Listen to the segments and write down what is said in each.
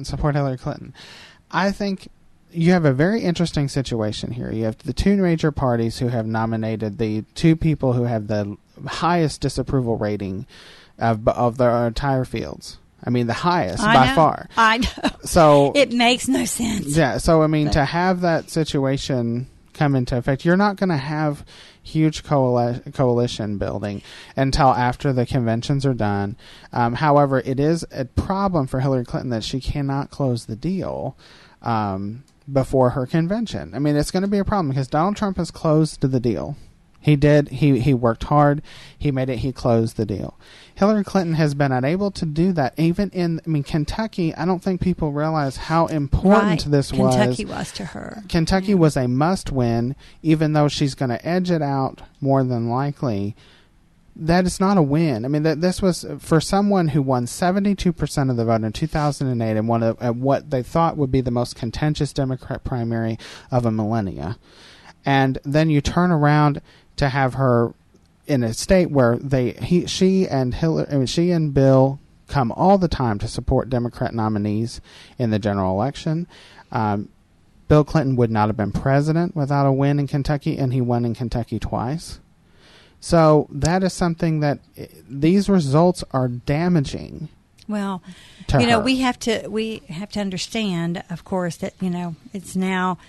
support Hillary Clinton. I think you have a very interesting situation here. You have the two major parties who have nominated the two people who have the highest disapproval rating of their entire fields. I mean, the highest by far. I know. So it makes no sense. Yeah. So, I mean, to have that situation come into effect, you're not going to have huge coalition building until after the conventions are done. However, it is a problem for Hillary Clinton that she cannot close the deal before her convention. I mean, it's going to be a problem because Donald Trump has closed the deal. He did. He worked hard. He made it. He closed the deal. Hillary Clinton has been unable to do that. Even in, Kentucky, I don't think people realize how important this was. Kentucky was to her. Kentucky was a must-win, even though she's going to edge it out more than likely. That is not a win. I mean, this was for someone who won 72% of the vote in 2008 and won what they thought would be the most contentious Democrat primary of a millennia. And then you turn around to have her in a state where she and Bill come all the time to support Democrat nominees in the general election. Bill Clinton would not have been president without a win in Kentucky, and he won in Kentucky twice. So that is something that these results are damaging. Well, to her. we have to understand, of course, that it's now.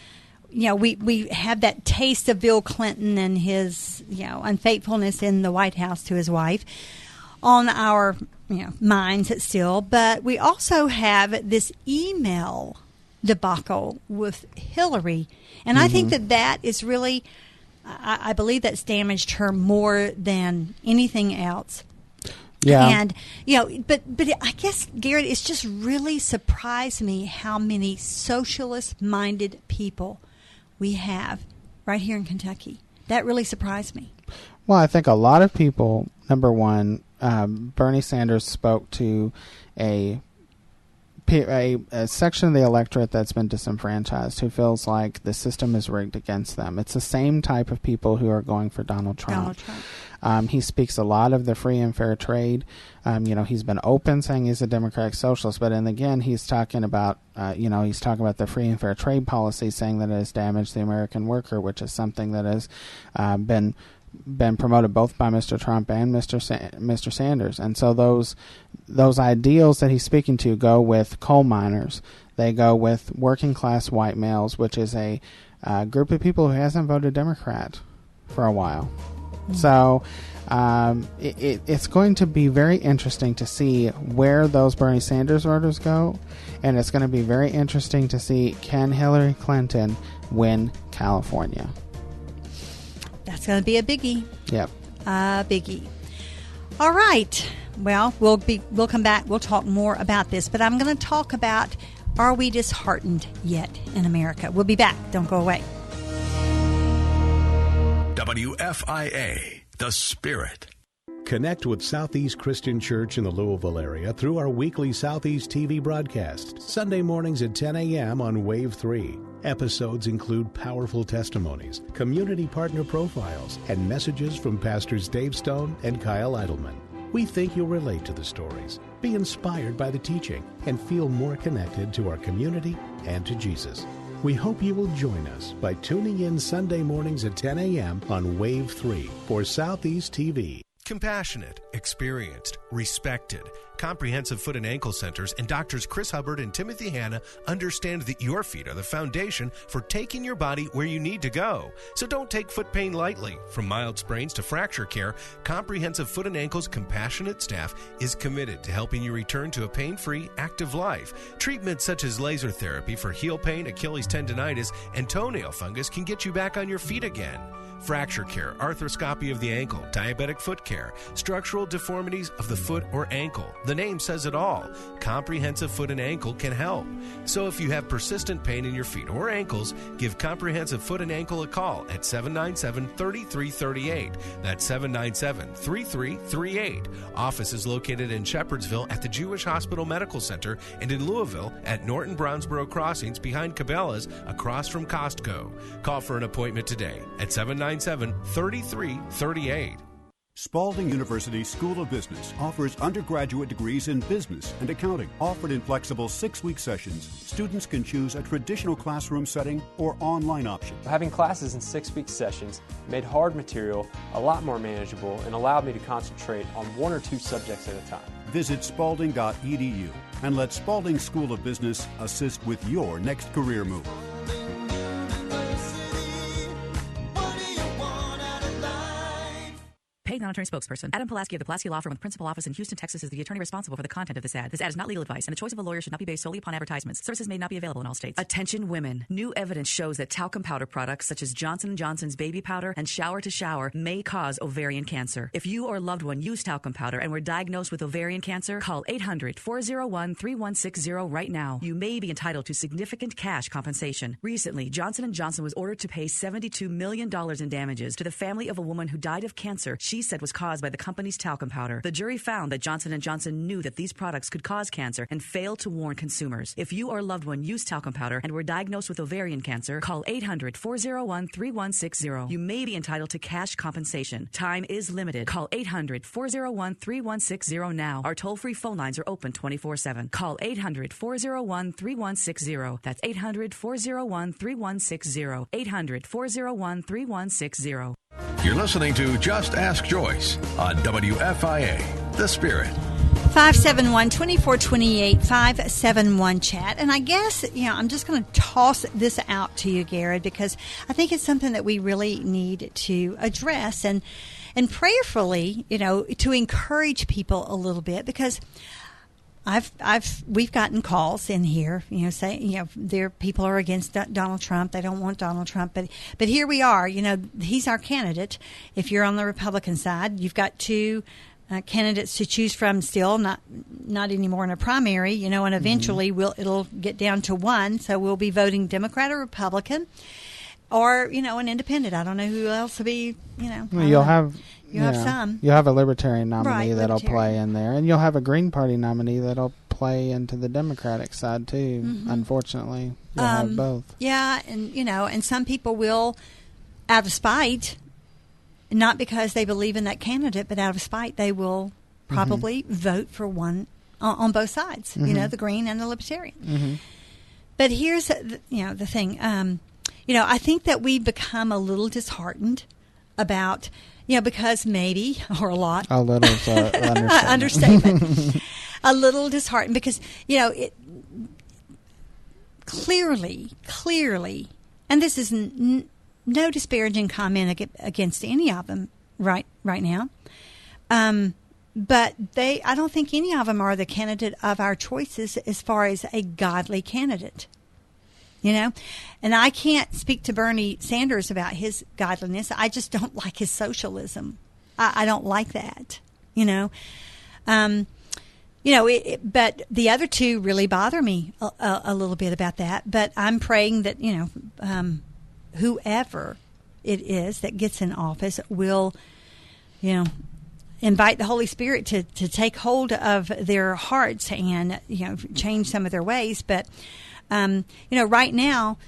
We have that taste of Bill Clinton and his, unfaithfulness in the White House to his wife on our, minds still. But we also have this email debacle with Hillary. And I think that is really, I believe that's damaged her more than anything else. Yeah. And, but I guess, Garrett, it's just really surprised me how many socialist-minded people we have right here in Kentucky. That really surprised me. Well, I think a lot of people, number one, Bernie Sanders spoke to a section of the electorate that's been disenfranchised, who feels like the system is rigged against them. It's the same type of people who are going for Donald Trump. He speaks a lot of the free and fair trade. He's been open saying he's a democratic socialist, but then again, he's talking about, the free and fair trade policy, saying that it has damaged the American worker, which is something that has been promoted both by Mr. Trump and Mr. Sanders. And so those ideals that he's speaking to go with coal miners. They go with working class white males, which is a group of people who hasn't voted Democrat for a while. So it's going to be very interesting to see where those Bernie Sanders voters go, and it's going to be very interesting to see, can Hillary Clinton win California? That's going to be a biggie. Yep. A biggie. All right. Well, we'll come back. We'll talk more about this, but I'm going to talk about, are we disheartened yet in America? We'll be back. Don't go away. WFIA, The Spirit. Connect with Southeast Christian Church in the Louisville area through our weekly Southeast TV broadcast, Sunday mornings at 10 a.m. on Wave 3. Episodes include powerful testimonies, community partner profiles, and messages from Pastors Dave Stone and Kyle Eidelman. We think you'll relate to the stories, be inspired by the teaching, and feel more connected to our community and to Jesus. We hope you will join us by tuning in Sunday mornings at 10 a.m. on Wave 3 for Southeast TV. Compassionate, experienced, respected. Comprehensive Foot and Ankle Centers and Doctors Chris Hubbard and Timothy Hanna understand that your feet are the foundation for taking your body where you need to go. So don't take foot pain lightly. From mild sprains to fracture care, Comprehensive Foot and Ankle's compassionate staff is committed to helping you return to a pain-free, active life. Treatments such as laser therapy for heel pain, Achilles tendonitis, and toenail fungus can get you back on your feet again. Fracture care, arthroscopy of the ankle, diabetic foot care, structural deformities of the foot or ankle. The name says it all. Comprehensive Foot and Ankle can help. So if you have persistent pain in your feet or ankles, give Comprehensive Foot and Ankle a call at 797-3338. That's 797-3338. Office is located in Shepherdsville at the Jewish Hospital Medical Center and in Louisville at Norton Brownsboro Crossings behind Cabela's across from Costco. Call for an appointment today at 797-3338. Spalding University School of Business offers undergraduate degrees in business and accounting. Offered in flexible 6-week sessions, students can choose a traditional classroom setting or online option. Having classes in 6-week sessions made hard material a lot more manageable and allowed me to concentrate on 1 or 2 subjects at a time. Visit spalding.edu and let Spalding School of Business assist with your next career move. Paid non-attorney spokesperson. Adam Pulaski of the Pulaski Law Firm with principal office in Houston, Texas is the attorney responsible for the content of this ad. This ad is not legal advice, and the choice of a lawyer should not be based solely upon advertisements. Services may not be available in all states. Attention women. New evidence shows that talcum powder products such as Johnson & Johnson's baby powder and shower to shower may cause ovarian cancer. If you or a loved one use talcum powder and were diagnosed with ovarian cancer, call 800-401-3160 right now. You may be entitled to significant cash compensation. Recently, Johnson & Johnson was ordered to pay $72 million in damages to the family of a woman who died of cancer she said was caused by the company's talcum powder. The jury found that Johnson & Johnson knew that these products could cause cancer and failed to warn consumers. If you or a loved one used talcum powder and were diagnosed with ovarian cancer, call 800-401-3160. You may be entitled to cash compensation. Time is limited. Call 800-401-3160 now. Our toll-free phone lines are open 24/7. Call 800-401-3160. That's 800-401-3160. 800-401-3160. You're listening to Just Ask Joyce on WFIA, The Spirit. 571-2428, 571 chat. And I guess, I'm just going to toss this out to you, Garrett, because I think it's something that we really need to address and prayerfully, to encourage people a little bit, because we've gotten calls in here, saying, people are against Donald Trump. They don't want Donald Trump, but here we are. He's our candidate. If you're on the Republican side, you've got 2 candidates to choose from still, not anymore in a primary, and eventually it'll get down to 1. So we'll be voting Democrat or Republican, or an independent. I don't know who else will be. You'll have some. You'll have a Libertarian nominee Right, that'll play in there, and you'll have a Green Party nominee that'll play into the Democratic side too. Unfortunately, you'll have both. Yeah, and some people will, out of spite, not because they believe in that candidate, but out of spite, they will probably vote for one on both sides. The Green and the Libertarian. But here's the thing. I think that we become a little disheartened about. Because maybe, or a lot. A little is understatement. A little disheartened because, it clearly, and this is no disparaging comment against any of them right now. But I don't think any of them are the candidate of our choices as far as a godly candidate. And I can't speak to Bernie Sanders about his godliness. I just don't like his socialism. I don't like that, but the other 2 really bother me a little bit about that. But I'm praying that, whoever it is that gets in office will, invite the Holy Spirit to take hold of their hearts and, change some of their ways. But right now,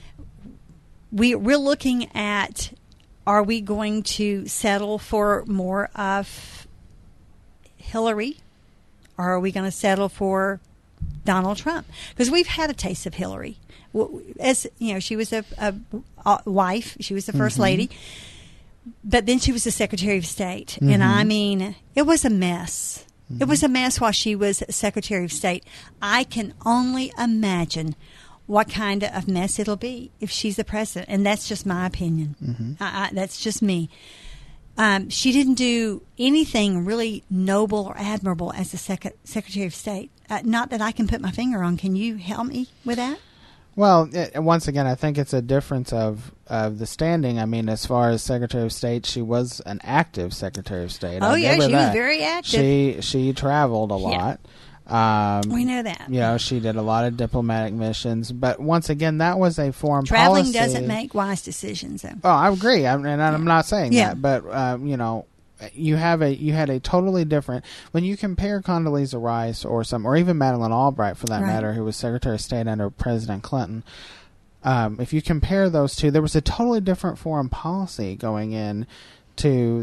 we're looking at, are we going to settle for more of Hillary, or are we going to settle for Donald Trump? Because we've had a taste of Hillary. As she was a wife, she was the first lady, but then she was the Secretary of State, and I mean, it was a mess. It was a mess while she was Secretary of State. I can only imagine what kind of mess it'll be if she's the president. And that's just my opinion. That's just me. She didn't do anything really noble or admirable as the Secretary of State. Not that I can put my finger on. Can you help me with that? Well, once again, I think it's a difference of the standing. I mean, as far as Secretary of State, she was an active Secretary of State. Oh, yeah, she was very active. She traveled a lot. We know that. She did a lot of diplomatic missions. But once again, that was a foreign Traveling policy. doesn't make wise decisions, though. Oh, I agree. I'm not saying that. But, you had a totally different, when you compare Condoleezza Rice or even Madeleine Albright for that matter, who was Secretary of State under President Clinton, if you compare those two, there was a totally different foreign policy going in to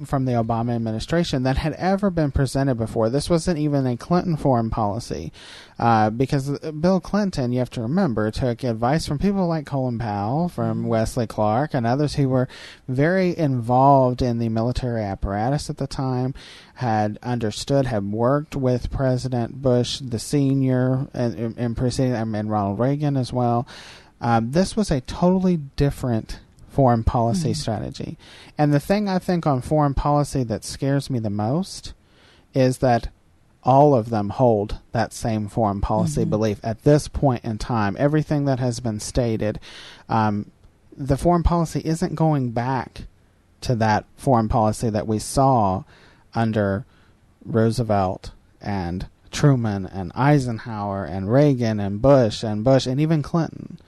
from the Obama administration that had ever been presented before. This wasn't even a Clinton foreign policy, because Bill Clinton, you have to remember, took advice from people like Colin Powell, from Wesley Clark, and others who were very involved in the military apparatus at the time, had worked with President Bush the senior and preceding, and Ronald Reagan as well. This was a totally different foreign policy strategy. And the thing I think on foreign policy that scares me the most is that all of them hold that same foreign policy belief at this point in time. Everything that has been stated, the foreign policy isn't going back to that foreign policy that we saw under Roosevelt and Truman and Eisenhower and Reagan and Bush and even Clinton.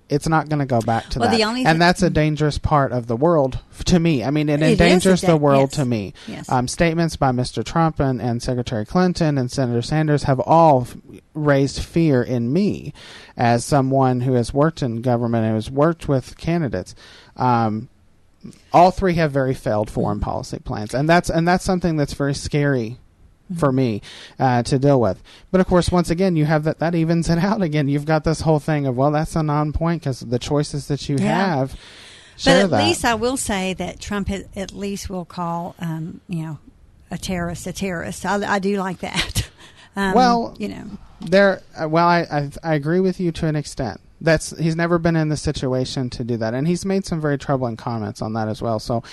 It's not going to go back to that. And that's a dangerous part of the world to me. I mean, it endangers the world to me. Yes. Statements by Mr. Trump and Secretary Clinton and Senator Sanders have all raised fear in me as someone who has worked in government and has worked with candidates. All three have very failed foreign policy plans. And that's something that's very scary for me to deal with. But of course, once again, you have that evens it out again. You've got this whole thing of, well, that's a non-point because the choices that you have share But at that. least I will say that Trump at least will call a terrorist a terrorist. I do like that. I agree with you to an extent. He's never been in the situation to do that, and he's made some very troubling comments on that as well. So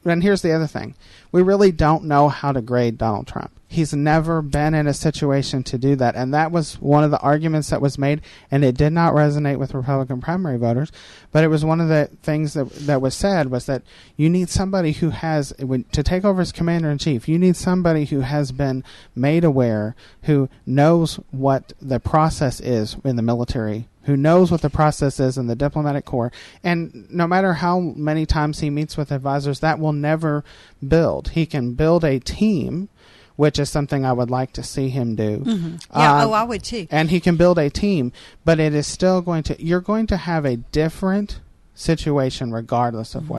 and here's the other thing. We really don't know how to grade Donald Trump. He's never been in a situation to do that. And that was one of the arguments that was made, and it did not resonate with Republican primary voters. But it was one of the things that was said was that you need somebody who has, to take over as commander-in-chief, you need somebody who has been made aware, who knows what the process is in the military, who knows what the process is in the diplomatic corps. And no matter how many times he meets with advisors, that will never build. He can build a team, which is something I would like to see him do. I would too. And he can build a team, but it is still you're going to have a different situation regardless of what